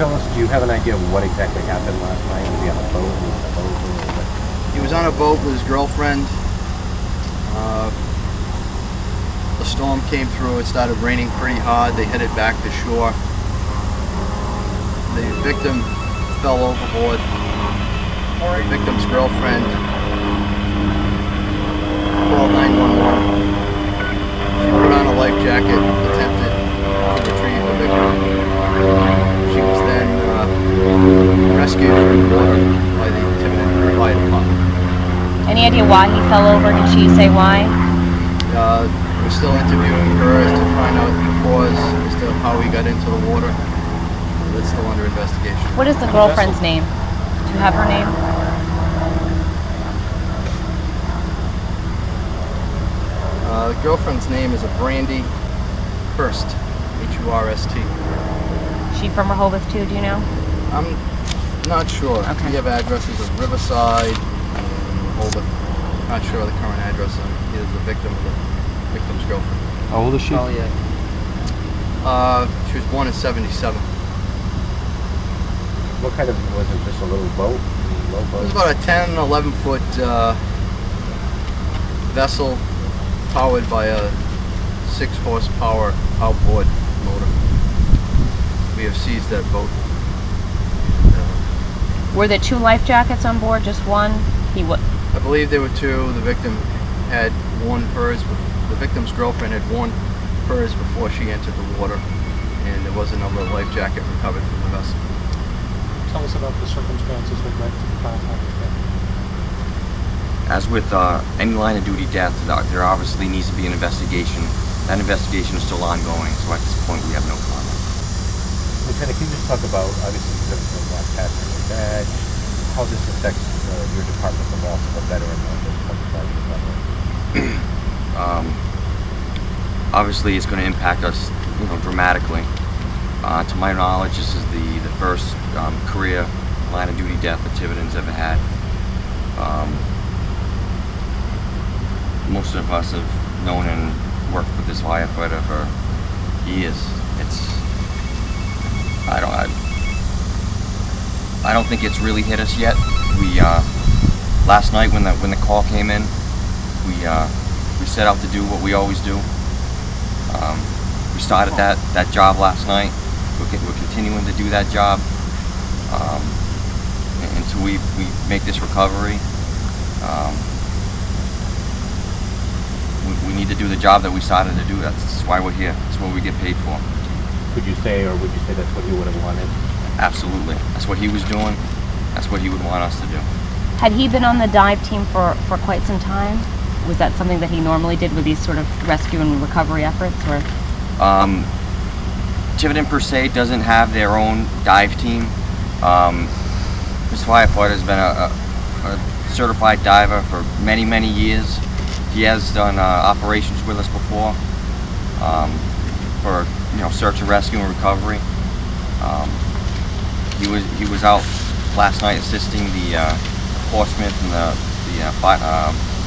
tell us, do you have an idea of what exactly happened last night? Was he on a boat? Was it over? He was on a boat with his girlfriend. The storm came through. It started raining pretty hard. They headed back to shore. The victim fell overboard. The victim's girlfriend called 911. She put on a life jacket, attempted to retrieve the victim. She was then rescued from the water by the Tiverton Fire Department. Any idea why he fell over? Did she say why? We're still interviewing her to find out the cause as to how he got into the water. That's still under investigation. What is the girlfriend's name? Do you have her name? The girlfriend's name is Brandy Hurst, H-U-R-S-T. She from Rehoboth too, do you know? I'm not sure. Okay. We have addresses of Riverside and Rehoboth. Not sure of the current address. He is the victim's girlfriend. How old is she? Oh, yeah. She was born in 77. What kind of, was it just a little boat? Low boat? It was about a 10, 11 foot vessel powered by a 6 horsepower outboard motor. We have seized that boat. Were there 2 life jackets on board? Just one? I believe there were 2. The victim had worn hers. The victim's girlfriend had worn hers before she entered the water, and there was another life jacket recovered from the vessel. Tell us about the circumstances that led to the firefighter's death. As with any line of duty death, there obviously needs to be an investigation. That investigation is still ongoing, so at this point we have no comment. Lieutenant, can you just talk about, obviously, you have a black patch on your badge, how this affects your department, the loss of a veteran on this fire department? Obviously, it's going to impact us, dramatically. To my knowledge, this is the first career line of duty death that Tiverton's ever had. Most of us have known and worked with this firefighter for years. I don't think it's really hit us yet. We last night when the call came in, we set out to do what we always do. We started that job last night. We're continuing to do that job until we make this recovery. We need to do the job that we started to do. That's why we're here. That's what we get paid for. Could you say, or would you say that's what you would have wanted? Absolutely. That's what he was doing. That's what he would want us to do. Had he been on the dive team for quite some time? Was that something that he normally did with these sort of rescue and recovery efforts, or? Tiverton per se doesn't have their own dive team. This firefighter has been a certified diver for many, many years. He has done operations with us before for search and rescue and recovery. He was out last night assisting the Portsmouth and the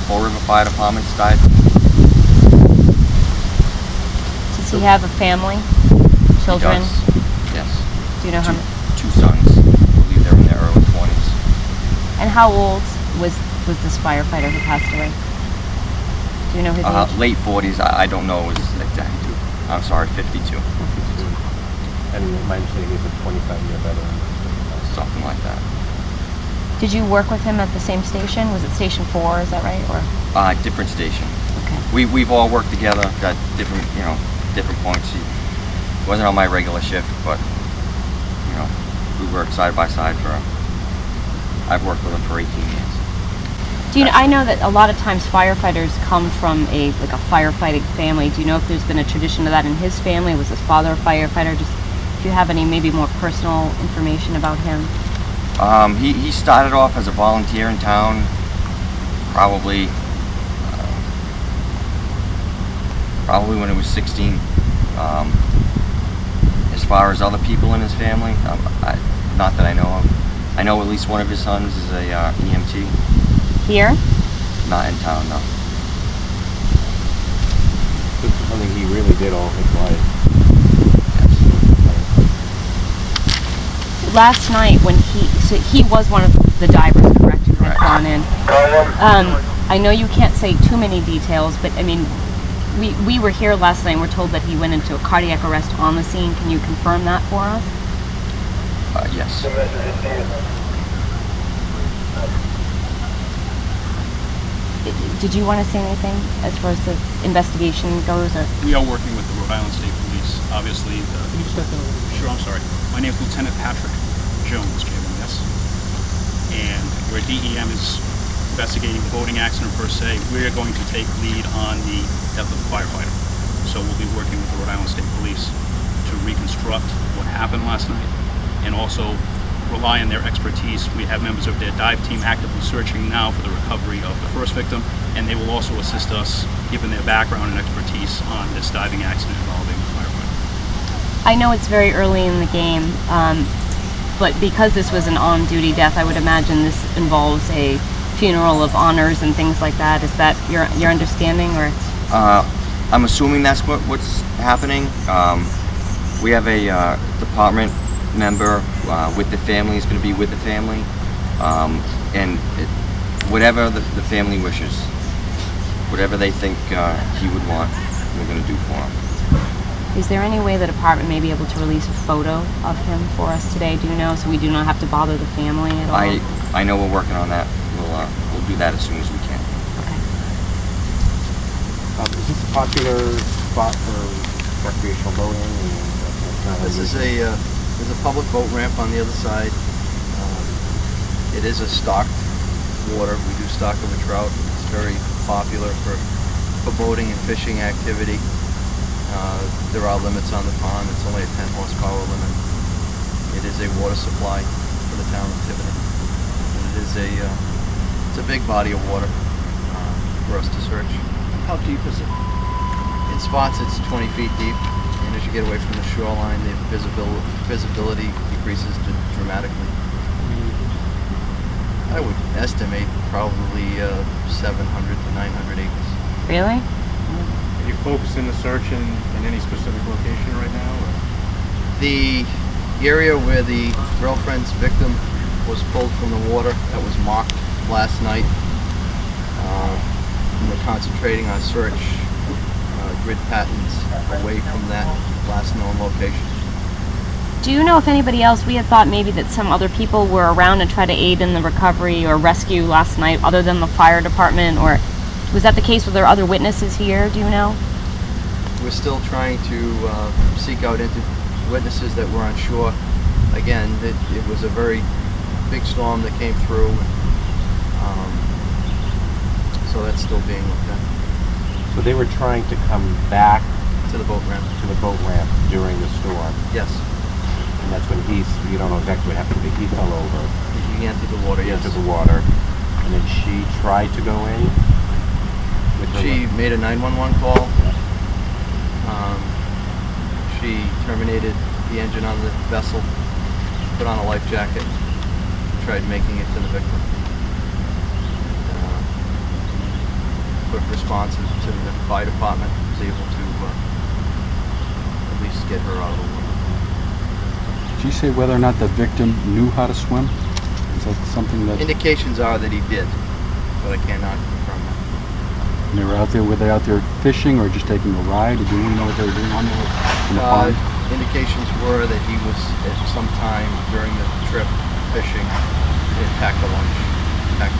Fall River Fire Department's dive. Does he have a family? Children? He does. Yes. Do you know how many? 2 sons. I believe they're in their early 20s. And how old was this firefighter who passed away? Do you know his age? Late 40s. I don't know his exact. I'm sorry, 52. 52. And my understanding is a 25-year veteran. Something like that. Did you work with him at the same station? Was it Station 4? Is that right? Or Different station. okay. We've all worked together. Got different different points. He wasn't on my regular shift, but we worked side by side I've worked with him for 18 years. I know that a lot of times firefighters come from a firefighting family. Do you know if there's been a tradition of that in his family? Was his father a firefighter? Just do you have any maybe more personal information about him? He started off as a volunteer in town, probably when he was 16. As far as other people in his family, not that I know of. I know at least one of his sons is a EMT. Here? Not in town, no. This is something he really did all his life. last night when he was one of the divers, correct, who had gone in. I know you can't say too many details, but I mean, we were here last night and we're told that he went into a cardiac arrest on the scene. Can you confirm that for us? Yes. Did you want to say anything as far as the investigation goes? Or? We are working with the Rhode Island State Police. Obviously, Can you step in a little bit? sure, I'm sorry. My name is Lieutenant Patrick Jones, JMS. And where DEM is investigating the boating accident per se, we're going to take lead on the death of the firefighter. So we'll be working with the Rhode Island State Police to reconstruct what happened last night and also rely on their expertise. We have members of their dive team actively searching now for the recovery of the first victim, and they will also assist us, given their background and expertise, on this diving accident involving the firefighter. I know it's very early in the game, but because this was an on-duty death, I would imagine this involves a funeral of honors and things like that. Is that your understanding, or? I'm assuming that's what's happening. We have a department member with the family is going to be with the family, and whatever the family wishes, whatever they think he would want, we're going to do for him. Is there any way the department may be able to release a photo of him for us today? Do you know, so we do not have to bother the family at all? I know we're working on that. We'll do that as soon as we can. Okay. Is this a popular spot for recreational boating? This is there's a public boat ramp on the other side. It is a stocked water. We do stock of a trout. It's very popular for boating and fishing activity. There are limits on the pond. It's only a 10 horsepower limit. It is a water supply for the town of Tiverton. And it's a big body of water for us to search. How deep is it? In spots, it's 20 feet deep. And as you get away from the shoreline, the visibility decreases dramatically. I would estimate probably 700 to 900 acres. Really? Are you focusing the search in any specific location right now? Or? The area where the girlfriend's victim was pulled from the water, that was marked last night. We're concentrating on search grid patterns away from that last known location. Do you know if anybody else, we had thought maybe that some other people were around and tried to aid in the recovery or rescue last night other than the fire department, or was that the case? Were there other witnesses here, do you know? We're still trying to seek out witnesses that were on shore. Again, it was a very big storm that came through, so that's still being looked at. So they were trying to come back To the boat ramp. during the storm, Yes. and that's when you don't know exactly what happened, but he fell over He entered the water, yes. into the water, and then she tried to go in. She made a 911 call. She terminated the engine on the vessel, put on a life jacket, tried making it to the victim. Quick response to the fire department was able to at least get her out of the water. Did you say whether or not the victim knew how to swim? Is that something that... Indications are that he did, but I cannot confirm that. And they were out there, were they out there fishing or just taking a ride? Did you even know what they were doing on the in the pond? Indications were that he was at some time during the trip fishing. He had packed a lunch, packed